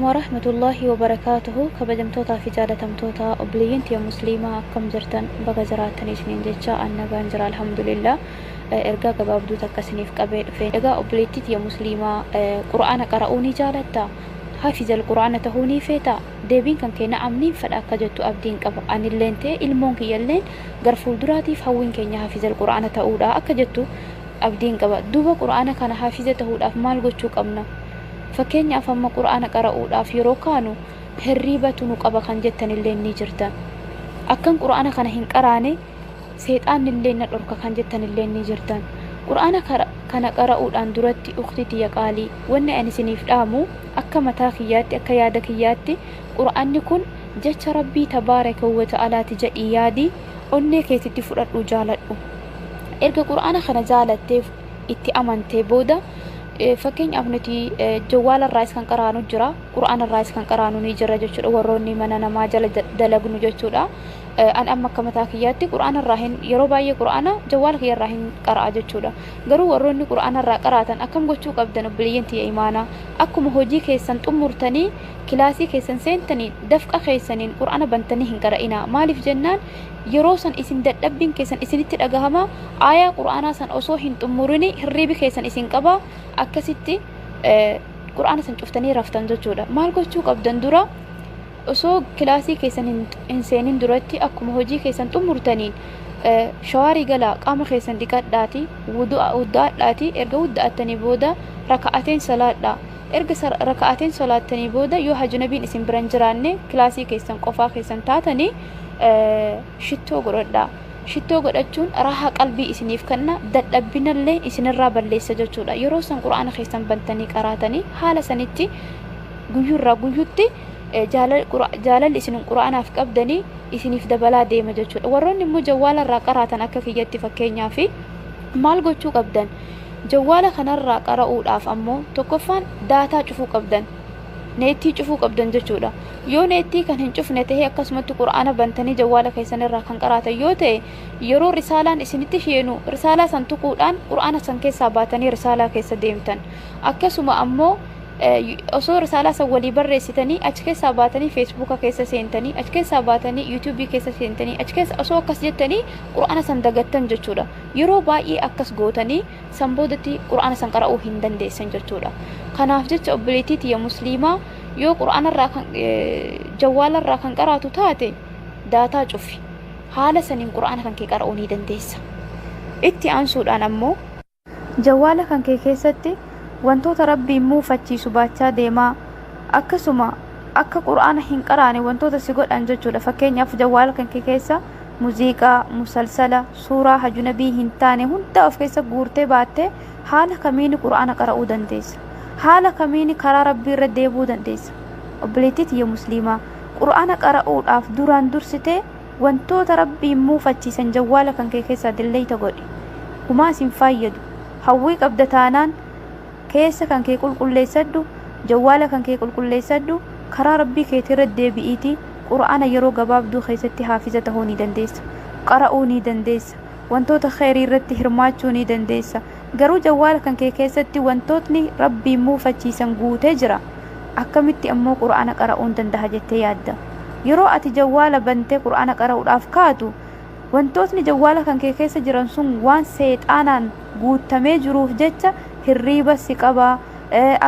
ورحمة الله وبركاته كبجمتوتا في جالتمتوتا أبلينت يا مسلمة كم جرتن بقى جراتني سنين جتشا أنا جانجر الحمد لله إرجع قبابدو تكسنيف قبل في إرجع أبليتي يا مسلمة قرآن قرأوني جالتا حافظ القرآن تهوني فيتا ديبين كان كنا عاملين فلا كجتو أبدين قب عن اللينتي المون كيلين غرفول دراتي فهوين كنا حافظ القرآن تهودا أكجتو أبدين قب دوبا قرآن كان حافظة تهودا فمال قتشو قمنا فكين أفهم قرآن قرأوا في روكانو هريبة نقبة كان جتن اللي نجرتا أكن قرآن كان هنقراني سيطان اللي نرك كان جتن اللي نجرتا قرآن كان قرأوا أندرتي أختي يقالي وانا أنا سنيف دامو أكا متاخياتي أكا يادكياتي قرآن يكون جت ربي تبارك وتعالى تجا إيادي أني كي تتفرد وجالته إرقى قرآن كان جالته إتي أمانتي بودا فكين أبنتي جوال الرئيس كان قرانو جرا قرآن الرئيس كان قرانو نيجرا جوشر وروني منانا ما جل دلقنو جوشورا أن أما كمتاكياتي قرآن الراهن يروباي قرآن جوال غير راهن قرأ جوشورا قرو وروني قرآن الرا قراتن أكم جوشو قبدن بلينتي إيمانا أكم هوجي كيسن تمرتني كلاسي كيسن سنتني دفق خيسنين قرآن بنتني هنقرأنا مالف جنان يروسن اسم دبين كيسن اسنتي دغهما آية قرآن سن أصو هنتمرني هربي كيسن اسن قبا akkasitti qur'aana san cuftanii raftan jechuudha maal gochuu qabdan dura osoo kilaasii keessan hin seenin duratti akkuma hojii keessan xumurtaniin shawaarii galaa qaama keessan dhiqadhaati wudu'aadhaati erga wudu'attanii booda raka'ateen salaadha erga raka'ateen salaattanii booda yoo hajunabiin isin biran jiraanne kilaasii keessan qofaa keessan taatanii shittoo godhadhaa shittoo godhachuun raaha qalbii isiniif kenna dadhabbinallee isinirraa balleessa jechuudha yeroo san qur'aana keessan bantanii qaraatanii haala sanitti guyyurraa guyyutti jaalalli isin qur'aanaaf qabdanii isiniif dabalaa deema jechuudha warroonni immoo jawwaalarraa qaraatan akka kiyyatti fakkeenyaaf maal gochuu qabdan jawwaala kanarraa qara'uudhaaf ammoo tokkoffaan daataa cufuu qabdan neetii cufuu qabdan jechuudha yoo neetii kan hin cufne ta'e akkasumatti qur'aana bantanii jawwaala keessanirraa kan qaraatan yoo ta'e yeroo risaalaan isinitti sheenu risaalaa san tuquudhaan qur'aana san keessaa baatanii risaalaa keessa deemtan akkasuma ammoo osoo risaalaa san walii barreessitanii achi keessaa baatanii feesbuuka keessa seentanii achi keessaa baatanii yuutuubii keessa seentanii achi keessa osoo akkas jettanii qur'aana san dagattan jechuudha yeroo baay'ee akkas gootanii san boodatti qur'aana san qara'uu hin dandeessan jechuudha kanaaf jecha obboleettii ya musliimaa yoo qur'aanarraa kan jawwaalarraa kan qaraatu taate daataa cufi haala saniin qur'aana kan kee qara'uu ni dandeessa itti aansuudhaan ammoo jawwaala kan kee keessatti wantoota rabbiin muufachiisu baachaa deemaa akkasuma akka qur'aana hin qaraane wantoota si godhan jechuudha fakkeenyaaf jawwaala kan kee keessa muuziqaa musalsala suuraa hajunabii hin taane hunda of keessa guurtee baattee haala kamiin qur'aana qara'uu dandeessa haala kamiin karaa rabbii irra deebuu dandeessa obboleettii ya musliimaa qur'aana qara'uudhaaf duraan dursitee wantoota rabbiin muufachiisan jawwaala kan kee keessaa dilleeyta godhi humaa isin fayyadu hawwii qabda taanaan keessa kan kee qulqulleessadhu jawwaala kan kee qulqulleessadhu karaa rabbii keetii irra deebi'iitii qur'aana yeroo gabaabduu keessatti haafiza tahuu ni dandeessa qara'uu ni dandeessa wantoota khairii irratti hirmaachuu ni dandeessa garuu jawwaala kan kee keessatti wantootni rabbiin muufachiisan guutee jira akkamitti ammoo qur'aana qara'uun danda'a jettee yaadda yeroo ati jawwaala bantee qur'aana qara'uudhaaf kaatu wantootni jawwaala kan kee keessa jiran sun waan seexaanaan guutamee jiruuf jecha hirriiba si qabaa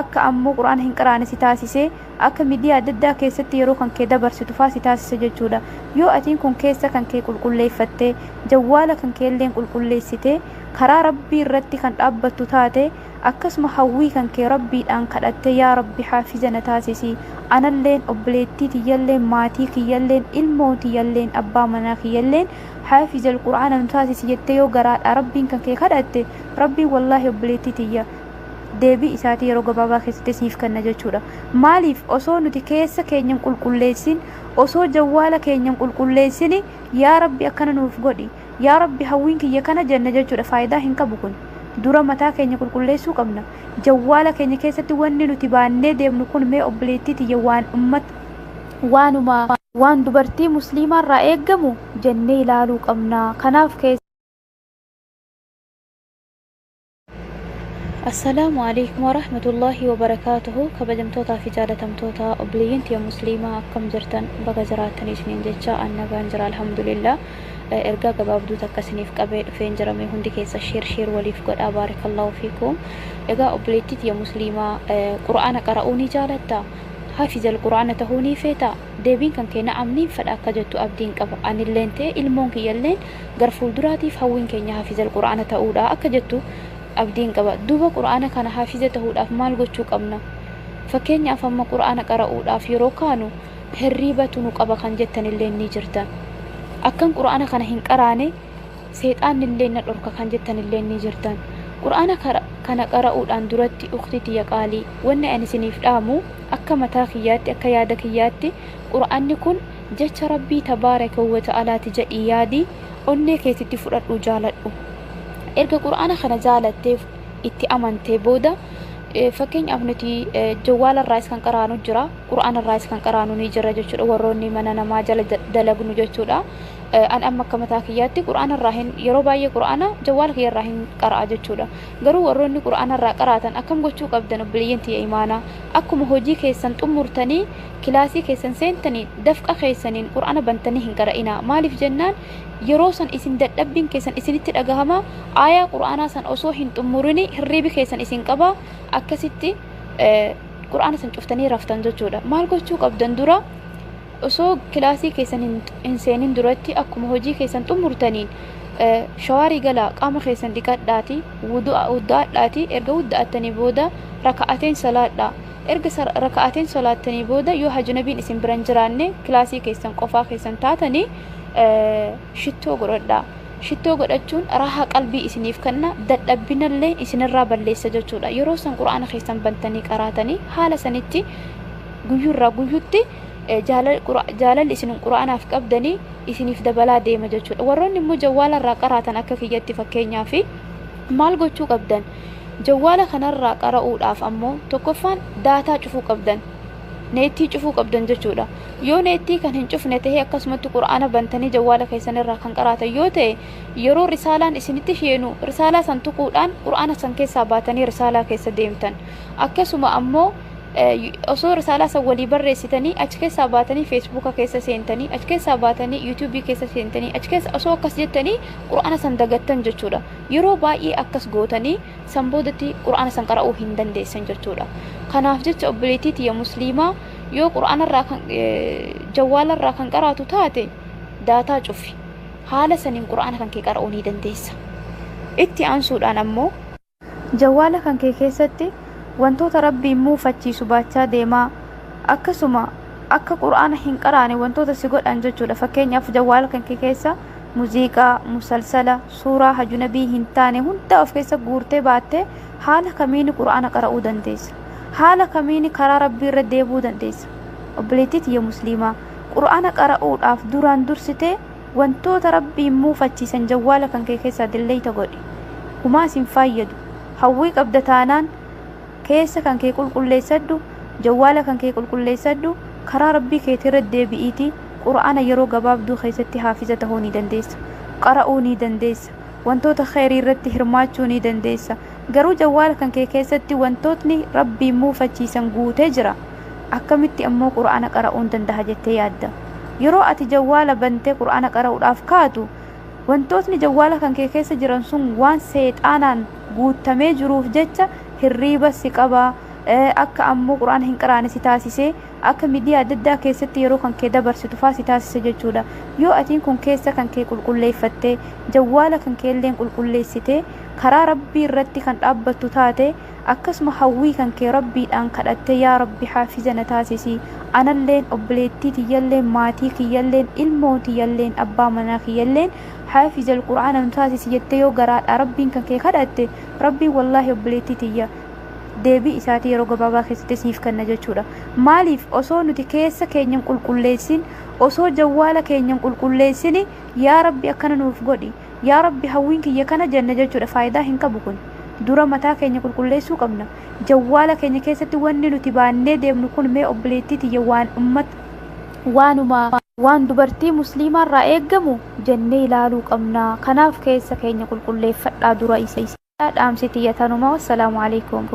akka ammoo qur'aana hin qaraane si taasisee akka miidiyaa adda addaa keessatti yeroo kan kee dabarsitu faa si taasise jechuudha yoo atiin kun keessa kan kee qulqulleeffattee jawwaala kan kee illee qulqulleessitee karaa rabbii irratti kan dhaabbattu taate akkasuma hawwii kan kee rabbiidhaan kadhatte yaa rabbi haafiza na taasisi analleen obboleettii tiyyalleen maatii kiyyalleen ilmoo tiyyalleen abbaa manaa kiyyalleen haafiza alqur'aana nu taasisi jettee yoo garaadha rabbiin kan kee kadhatte rabbiin wallaahi obboleettii tiyya deebii isaatii yeroo gabaabaa keessatti siif kenna jechuudha maaliif osoo nuti keessa keenyan qulqulleessin osoo jawwaala keenyan qulqulleessin yaa rabbi akkana nuuf godhi yaa rabbi hawwiin kiyya kana jenna jechuudha faayidaa hin qabu kun dura mataa keenya qulqulleessuu qabna jawwaala keenya keessatti wanni nuti baannee deemnu kun mee obboleettii tiyya waan dubartii musliimaarraa eeggamu jennee ilaaluu qabna kanaaf السلام عليكم ورحمة الله وبركاته. كبجمتوتا في جالتمتوتا أبلينت يا مسلمة كم جرتن بقى جراتني سنين جتشا أنا جرا الحمد لله. إرجع قبابدو تكسنيف قبل فين جرمي هندي كيس شير وليف قد أبارك الله فيكم. إرجع أبليتي يا مسلمة قرآن قرؤوني جالتا حافظ القرآن تهوني فيتا ديبين كان كنا عمني فلا كجتو أبدين قبل عن اللينتي المونك يلين غرفول دراتي فهوين كنا حافظ القرآن تأودا أكجتو أبدين قبل دوبا قرآن كان حافظة تهود أفمال قتشو قبنا فكين أفهم قرآن قرؤودا في روكانو هريبة نقبا كان جتن اللين نيجرتان أكن قرآن كان هنقراني سيطان اللين نتورك كان جتن اللين نيجرتان قرآن كان قرؤودان درتي أختي يقالي وانا أنا سنيف دامو أكا متاخياتي أكا يادكياتي قرآن كن جتش ربي تبارك وتعالى تجا إيادي أني كيتي تفرد وجالتو إرجع قرآن خنا جالتة إتي أمانتة بودا فكين أبنتي جوال الرئيس كان قرانو جرا قرآن الرئيس كان قرانو نيجرا جتشو وروني مننا ما جل دلقنو جتشو أن أما كمتاكياتي قرآن الراهن يروباي قرآن جوال غير راهن قرأ جتشو غرو وروني قرآن الرا قراتن أكم جتشو قبدن بلينتي إيمانا أكم هوجي كيسن تمرتني كلاسي كيسن سنتني دفق خيسنين قرآن بنتني هنقرأينا مالي في جنان يروسن إسن دبين كيسن إسن تلقاهما آية قرآن سن أصوهن تمرني هربي كيسن إسن قبا أكستي قرآن سن شفتني رفتن جتشو مال جتشو قبدن درا osoo kilaasii keessan hin seenin duratti akkuma hojii keessan xumurtaniin shawaarii galaa qaama keessan dhiqadhaati wudu'aadhaati erga wudu'attanii booda raka'ateen salaadhaa erga raka'ateen salaattanii booda yoo hajnabiin isin biran jiraanne kilaasii keessan qofaa keessan taatanii shittoo godhadhaa shittoo godhachuun raahaa qalbii isiniif kenna dadhabbinallee isinirraa balleessa jechuudha yeroo san qura'aana keessan bantanii qaraatanii haala sanitti guyyurraa guyyutti jaalal isin qura'aanaaf qabdanii isiniif dabalaa deema jechuudha warroonni immoo jawwaala irraa qaraatan akka kiyyatti fakkeenyaaf maal gochuu qabdan jawwaala kanarraa qara'uudhaaf ammoo tokkoffaan daataa cufuu qabdan neetii cufuu qabdan jechuudha yoo neetii kan hin cufne ta'e akkasumatti qura'aana bantanii jawwaala keessan irraa kan qaraatan yoo ta'e yeroo risaalaan isinitti sheenu risaalaa san tuquudhaan qura'aana san keessaa baatanii risaalaa keessa deemtan akkasuma ammoo osoo risaalaa san walii barreessitanii achi keessaa baatanii feesbuuka keessa seentanii achi keessaa baatanii yuutuubii keessa seentanii achi keessa osoo akkas jettanii qura'aana san dagattan jechuudha yeroo baay'ee akkas gootanii san boodatti qura'aana san qara'uu hin dandeessan jechuudha kanaaf jecha obboleettii tiyya musliimaa yoo qura'aanarraa kan jawwaalarraa kan qaraatu taate daataa cufi haala saniin qura'aana kan kee qara'uu ni dandeessa itti aansuudhaan ammoo jawwaala kan kee keessatti wantoota rabbiin muufachiisu baachaa deemaa akkasuma akka qura'aana hin qaraane wantoota si godhan jechuudha fakkeenyaaf jawwaala kan kee keessa muuziqaa musalsala suuraa hajnabii hin taane hunda of keessa guurtee baattee haala kamiin qura'aana qara'uu dandeessa haala kamiin karaa rabbii irra deebuu dandeessa obboleettii tiyya musliimaa qura'aana qara'uudhaaf duraan dursitee wantoota rabbiin muufachiisan jawwaala kan kee keessaa dilleeyta godhi humaa sin fayyadu hawwii qabda taanaan keessa kan kee qulqulleessadhu jawwaala kan kee qulqulleessadhu karaa rabbii keetii irra deebi'iitii qura'aana yeroo gabaabduu keessatti haafiza tahuu ni dandeessa qara'uu ni dandeessa wantoota khayrii irratti hirmaachuu ni dandeessa garuu jawwaala kan kee keessatti wantootni rabbii muufachiisan guutee jira akkamitti ammoo qura'aana qara'uun danda'a jettee yaadda yeroo ati jawwaala bantee qura'aana qara'uudhaaf kaatu wantootni jawwaala kan kee keessa jiran sun waan seexaanaan guutamee jiruuf jecha hirriiba si qabaa akka ammoo qura'aana hin qaraane si taasisee akka miidiyaa adda addaa keessatti yeroo kan kee dabarsitu faa si taasise jechuudha yoo atiin kun keessa kan kee qulqulleeffattee jawwaala kan kee illeen qulqulleessitee karaa rabbii irratti kan dhaabbattu taate akkasuma hawwii kan kee rabbiidhaan kadhattee yaa rabbi haafiza na taasisi analleen obboleettii tiyyalleen maatii kiyyalleen ilmoo tiyyalleen abbaa manaa kiyyalleen حافظ القرآن نتاسس يتيو غراء ربين كان كي خدأت ربي والله obboleettii tiyya deebii isaatii yeroo gabaabaa keessatti siif kenna jechuudha maaliif osoo nuti keessa keenyan qulqulleessin osoo jawwaala keenyan qulqulleessin yaa rabbi akkana nuuf godhi yaa rabbi hawwiin kiyya kana jenna jechuudha faayidaa hin qabu kun dura mataa keenya qulqulleessuu qabna jawwaala keenya keessatti wanni nuti baannee deemnu kun mee obboleettii tiyya waan dubartii musliimaa irraa eeggamu jennee ilaaluu qabna kanaaf keessa keenya qulqulleeffadhaa dura isa dhaamsi xiyyatanuma. Wassalaamu alaikum.